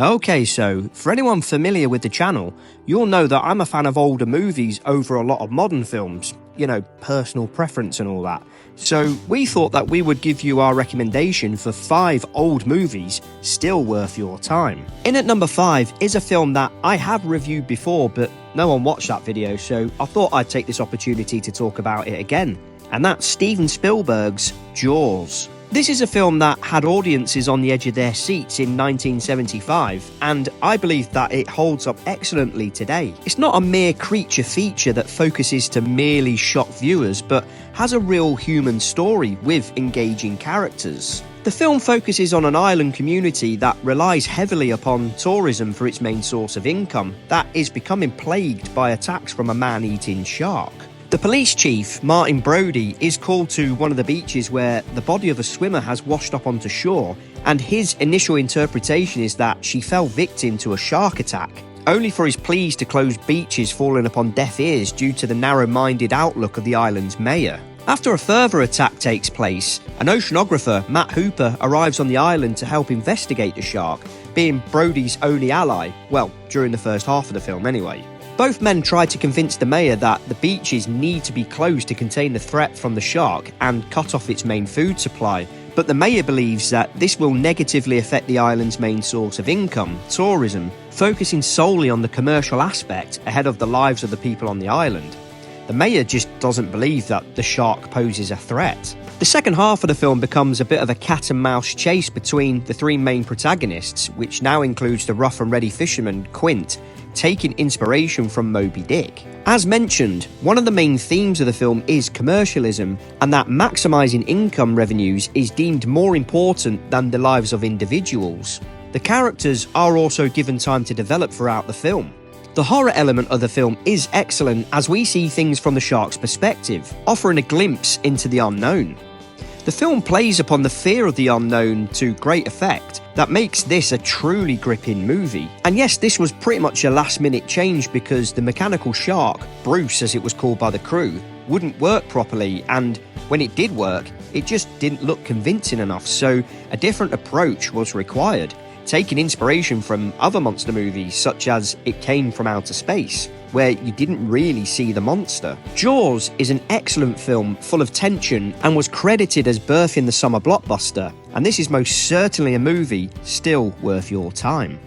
Okay, so for anyone familiar with the channel, you'll know that I'm a fan of older movies over a lot of modern films, you know, personal preference and all that. So we thought that we would give you our recommendation for 5 old movies still worth your time. In at number 5 is a film that I have reviewed before, but no one watched that video, so I thought I'd take this opportunity to talk about it again, and that's Steven Spielberg's Jaws. This is a film that had audiences on the edge of their seats in 1975, and I believe that it holds up excellently today. It's not a mere creature feature that focuses to merely shock viewers, but has a real human story with engaging characters. The film focuses on an island community that relies heavily upon tourism for its main source of income that is becoming plagued by attacks from a man-eating shark. The police chief, Martin Brody, is called to one of the beaches where the body of a swimmer has washed up onto shore, and his initial interpretation is that she fell victim to a shark attack, only for his pleas to close beaches falling upon deaf ears due to the narrow-minded outlook of the island's mayor. After a further attack takes place, an oceanographer, Matt Hooper, arrives on the island to help investigate the shark, being Brody's only ally, well, during the first half of the film anyway. Both men try to convince the mayor that the beaches need to be closed to contain the threat from the shark and cut off its main food supply, but the mayor believes that this will negatively affect the island's main source of income, tourism, focusing solely on the commercial aspect ahead of the lives of the people on the island. The mayor just doesn't believe that the shark poses a threat. The second half of the film becomes a bit of a cat and mouse chase between the 3 main protagonists, which now includes the rough and ready fisherman, Quint, taking inspiration from Moby Dick. As mentioned, one of the main themes of the film is commercialism, and that maximising income revenues is deemed more important than the lives of individuals. The characters are also given time to develop throughout the film. The horror element of the film is excellent as we see things from the shark's perspective, offering a glimpse into the unknown. The film plays upon the fear of the unknown to great effect that makes this a truly gripping movie. And yes, this was pretty much a last-minute change because the mechanical shark, Bruce as it was called by the crew, wouldn't work properly, and when it did work, it just didn't look convincing enough, so a different approach was required, taking inspiration from other monster movies such as It Came from Outer Space, where you didn't really see the monster. Jaws is an excellent film full of tension and was credited as birthing the summer blockbuster, and this is most certainly a movie still worth your time.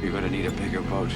You're gonna need a bigger boat.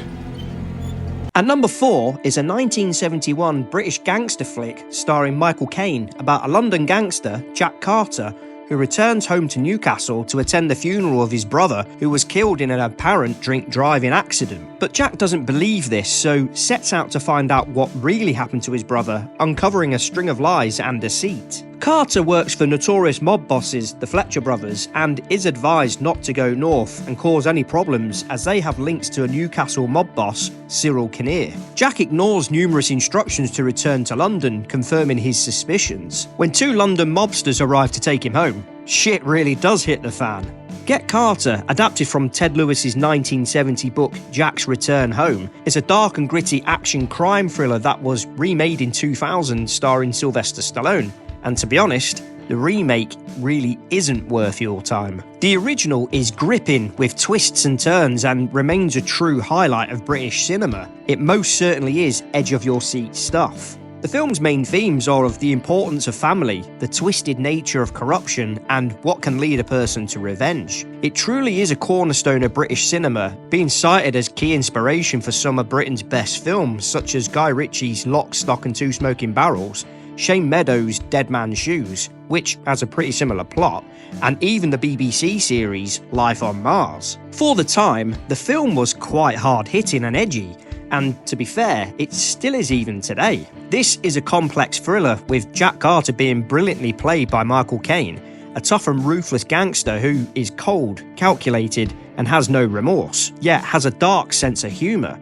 At number 4 is a 1971 British gangster flick starring Michael Caine about a London gangster, Jack Carter, who returns home to Newcastle to attend the funeral of his brother who was killed in an apparent drink-driving accident. But Jack doesn't believe this, so sets out to find out what really happened to his brother, uncovering a string of lies and deceit. Carter works for notorious mob bosses, the Fletcher brothers, and is advised not to go north and cause any problems as they have links to a Newcastle mob boss, Cyril Kinnear. Jack ignores numerous instructions to return to London, confirming his suspicions. When 2 London mobsters arrive to take him home, shit really does hit the fan. Get Carter, adapted from Ted Lewis's 1970 book Jack's Return Home, is a dark and gritty action crime thriller that was remade in 2000 starring Sylvester Stallone. And to be honest, the remake really isn't worth your time. The original is gripping with twists and turns and remains a true highlight of British cinema. It most certainly is edge-of-your-seat stuff. The film's main themes are of the importance of family, the twisted nature of corruption, and what can lead a person to revenge. It truly is a cornerstone of British cinema, being cited as key inspiration for some of Britain's best films, such as Guy Ritchie's Lock, Stock and Two Smoking Barrels, Shane Meadows' Dead Man's Shoes, which has a pretty similar plot, and even the BBC series Life on Mars. For the time, the film was quite hard-hitting and edgy, and to be fair, it still is even today. This is a complex thriller with Jack Carter being brilliantly played by Michael Caine, a tough and ruthless gangster who is cold, calculated, and has no remorse, yet has a dark sense of humour.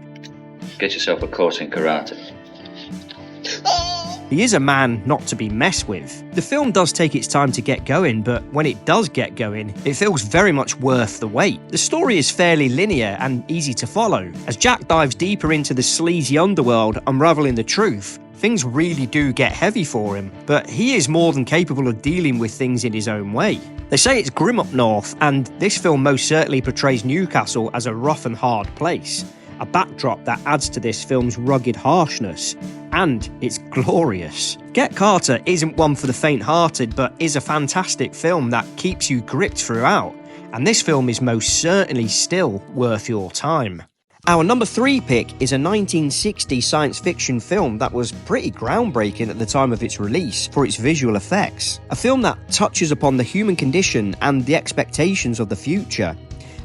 Get yourself a course in karate. He is a man not to be messed with. The film does take its time to get going, but when it does get going, it feels very much worth the wait. The story is fairly linear and easy to follow, as Jack dives deeper into the sleazy underworld, unravelling the truth, Things really do get heavy for him, but he is more than capable of dealing with things in his own way. They say it's grim up north, and this film most certainly portrays Newcastle as a rough and hard place, a backdrop that adds to this film's rugged harshness, and it's glorious. Get Carter isn't one for the faint-hearted, but is a fantastic film that keeps you gripped throughout, and this film is most certainly still worth your time. Our number 3 pick is a 1960 science fiction film that was pretty groundbreaking at the time of its release for its visual effects. A film that touches upon the human condition and the expectations of the future.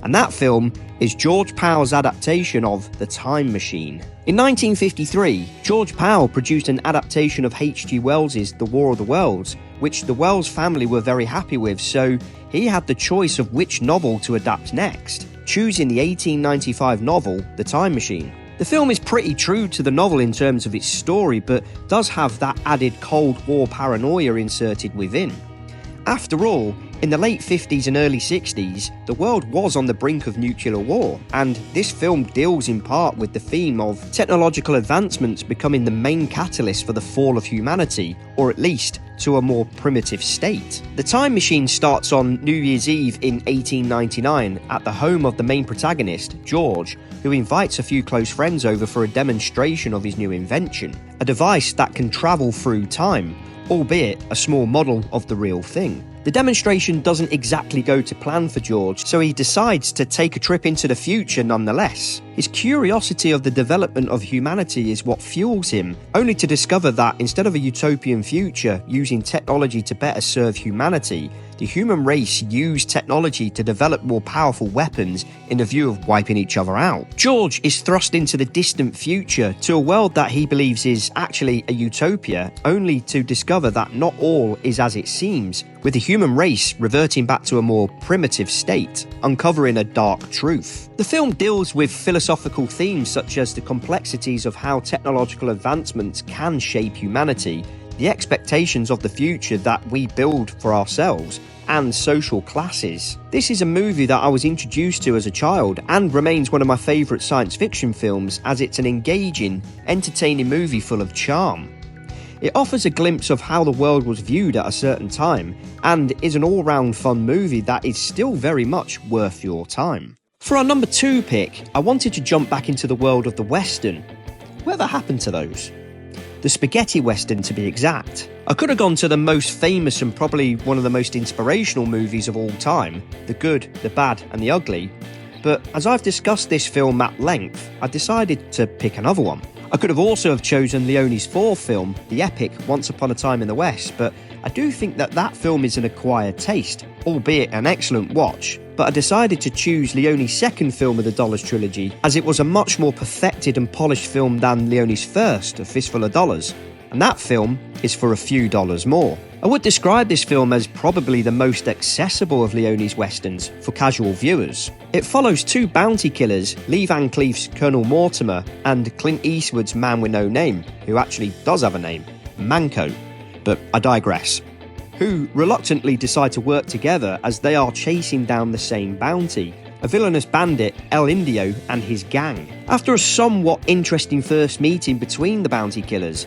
And that film is George Powell's adaptation of The Time Machine. In 1953, George Powell produced an adaptation of H.G. Wells's The War of the Worlds, which the Wells family were very happy with, so he had the choice of which novel to adapt next, choosing the 1895 novel The Time Machine. The film is pretty true to the novel in terms of its story, but does have that added Cold War paranoia inserted within. After all, in the late 50s and early 60s, the world was on the brink of nuclear war, and this film deals in part with the theme of technological advancements becoming the main catalyst for the fall of humanity, or at least to a more primitive state. The Time Machine starts on New Year's Eve in 1899 at the home of the main protagonist, George, who invites a few close friends over for a demonstration of his new invention, a device that can travel through time, albeit a small model of the real thing. The demonstration doesn't exactly go to plan for George, so he decides to take a trip into the future nonetheless. His curiosity of the development of humanity is what fuels him, only to discover that instead of a utopian future using technology to better serve humanity, the human race used technology to develop more powerful weapons in the view of wiping each other out. George is thrust into the distant future to a world that he believes is actually a utopia, only to discover that not all is as it seems, with the human race reverting back to a more primitive state, uncovering a dark truth. The film deals with philosophical themes such as the complexities of how technological advancements can shape humanity, the expectations of the future that we build for ourselves, and social classes. This is a movie that I was introduced to as a child and remains one of my favourite science fiction films, as it's an engaging, entertaining movie full of charm. It offers a glimpse of how the world was viewed at a certain time, and is an all-round fun movie that is still very much worth your time. For our number 2 pick, I wanted to jump back into the world of the Western. Whatever happened to those? The spaghetti Western, to be exact. I could have gone to the most famous and probably one of the most inspirational movies of all time, The Good, the Bad and the Ugly, but as I've discussed this film at length, I decided to pick another one. I could have also have chosen Leone's fourth film, the epic Once Upon a Time in the West, but I do think that film is an acquired taste, albeit an excellent watch. But I decided to choose Leone's second film of the Dollars trilogy, as it was a much more perfected and polished film than Leone's first, A Fistful of Dollars, and that film is for a few dollars more. I would describe this film as probably the most accessible of Leone's westerns for casual viewers. It follows two bounty killers, Lee Van Cleef's Colonel Mortimer and Clint Eastwood's Man with No Name, who actually does have a name, Manco, but I digress, who reluctantly decide to work together as they are chasing down the same bounty, a villainous bandit, El Indio, and his gang. After a somewhat interesting first meeting between the bounty killers,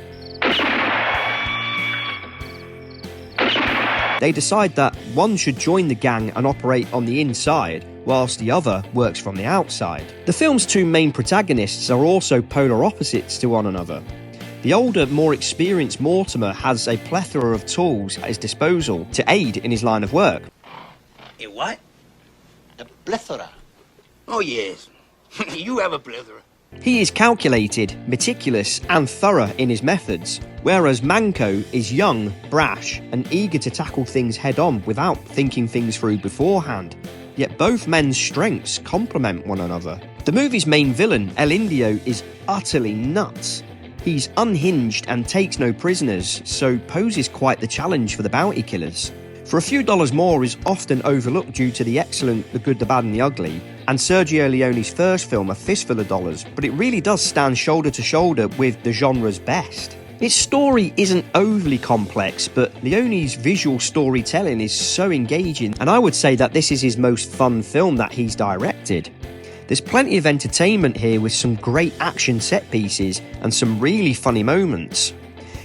they decide that one should join the gang and operate on the inside, whilst the other works from the outside. The film's two main protagonists are also polar opposites to one another. The older, more experienced Mortimer has a plethora of tools at his disposal to aid in his line of work. A what? A plethora? Oh, yes. You have a plethora. He is calculated, meticulous, and thorough in his methods, whereas Manco is young, brash, and eager to tackle things head-on without thinking things through beforehand. Yet both men's strengths complement one another. The movie's main villain, El Indio, is utterly nuts. He's unhinged and takes no prisoners, so poses quite the challenge for the bounty killers. For a few dollars more is often overlooked due to the excellent The Good, the Bad and the Ugly, and Sergio Leone's first film, A Fistful of Dollars, but it really does stand shoulder to shoulder with the genre's best. Its story isn't overly complex, but Leone's visual storytelling is so engaging, and I would say that this is his most fun film that he's directed. There's plenty of entertainment here with some great action set pieces and some really funny moments.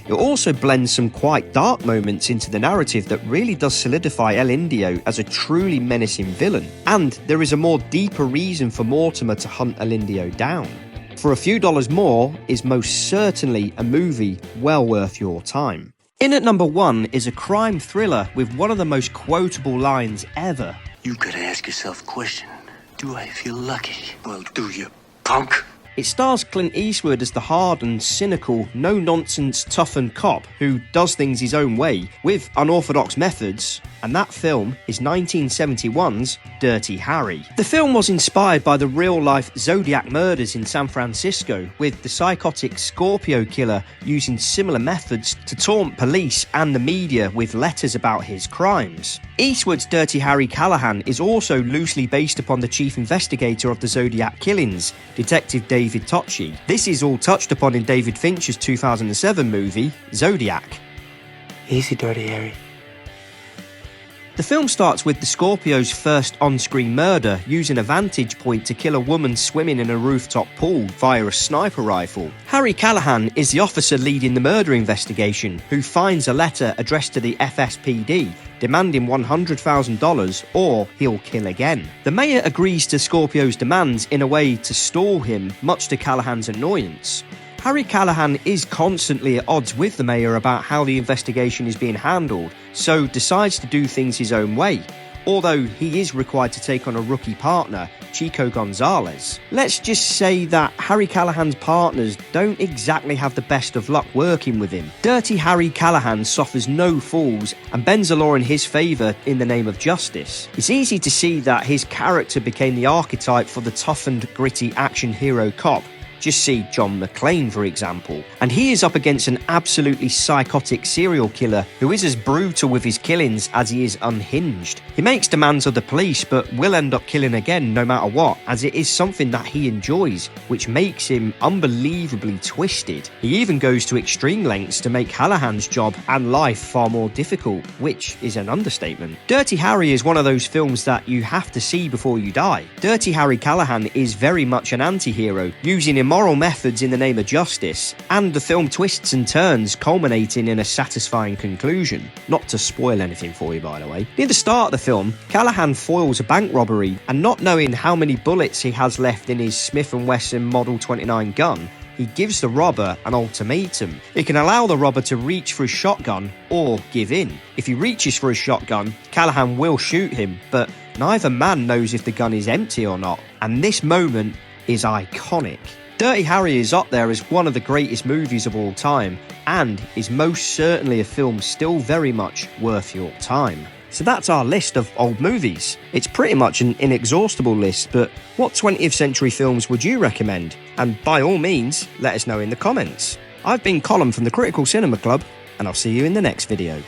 It also blends some quite dark moments into the narrative that really does solidify El Indio as a truly menacing villain, and there is a more deeper reason for Mortimer to hunt El Indio down. For a few dollars more is most certainly a movie well worth your time. In at number 1 is a crime thriller with one of the most quotable lines ever. You gotta ask yourself a question. Do I feel lucky? Well, do you, punk? It stars Clint Eastwood as the hard and cynical, no-nonsense, toughened cop who does things his own way with unorthodox methods, and that film is 1971's Dirty Harry. The film was inspired by the real-life Zodiac murders in San Francisco, with the psychotic Scorpio killer using similar methods to taunt police and the media with letters about his crimes. Eastwood's Dirty Harry Callahan is also loosely based upon the chief investigator of the Zodiac killings, Detective David Tocci. This is all touched upon in David Fincher's 2007 movie, Zodiac. Easy, Dirty Harry. The film starts with the Scorpio's first on-screen murder, using a vantage point to kill a woman swimming in a rooftop pool via a sniper rifle. Harry Callahan is the officer leading the murder investigation, who finds a letter addressed to the FSPD, demanding $100,000 or he'll kill again. The mayor agrees to Scorpio's demands in a way to stall him, much to Callahan's annoyance. Harry Callahan is constantly at odds with the mayor about how the investigation is being handled, so decides to do things his own way, although he is required to take on a rookie partner, Chico Gonzalez. Let's just say that Harry Callahan's partners don't exactly have the best of luck working with him. Dirty Harry Callahan suffers no fools and bends the law in his favour in the name of justice. It's easy to see that his character became the archetype for the toughened, gritty action hero cop. Just see John McClane, for example. And he is up against an absolutely psychotic serial killer who is as brutal with his killings as he is unhinged. He makes demands of the police, but will end up killing again no matter what, as it is something that he enjoys, which makes him unbelievably twisted. He even goes to extreme lengths to make Callahan's job and life far more difficult, which is an understatement. Dirty Harry is one of those films that you have to see before you die. Dirty Harry Callahan is very much an anti-hero, using immoral methods in the name of justice, and the film twists and turns, culminating in a satisfying conclusion. Not to spoil anything for you, by the way. Near the start of the film, Callahan foils a bank robbery, and not knowing how many bullets he has left in his Smith & Wesson Model 29 gun, he gives the robber an ultimatum. He can allow the robber to reach for his shotgun or give in. If he reaches for his shotgun, Callahan will shoot him, but neither man knows if the gun is empty or not, and this moment is iconic. Dirty Harry is up there as one of the greatest movies of all time, and is most certainly a film still very much worth your time. So that's our list of old movies. It's pretty much an inexhaustible list, but what 20th century films would you recommend? And by all means, let us know in the comments. I've been Colm from the Critical Cinema Club, and I'll see you in the next video.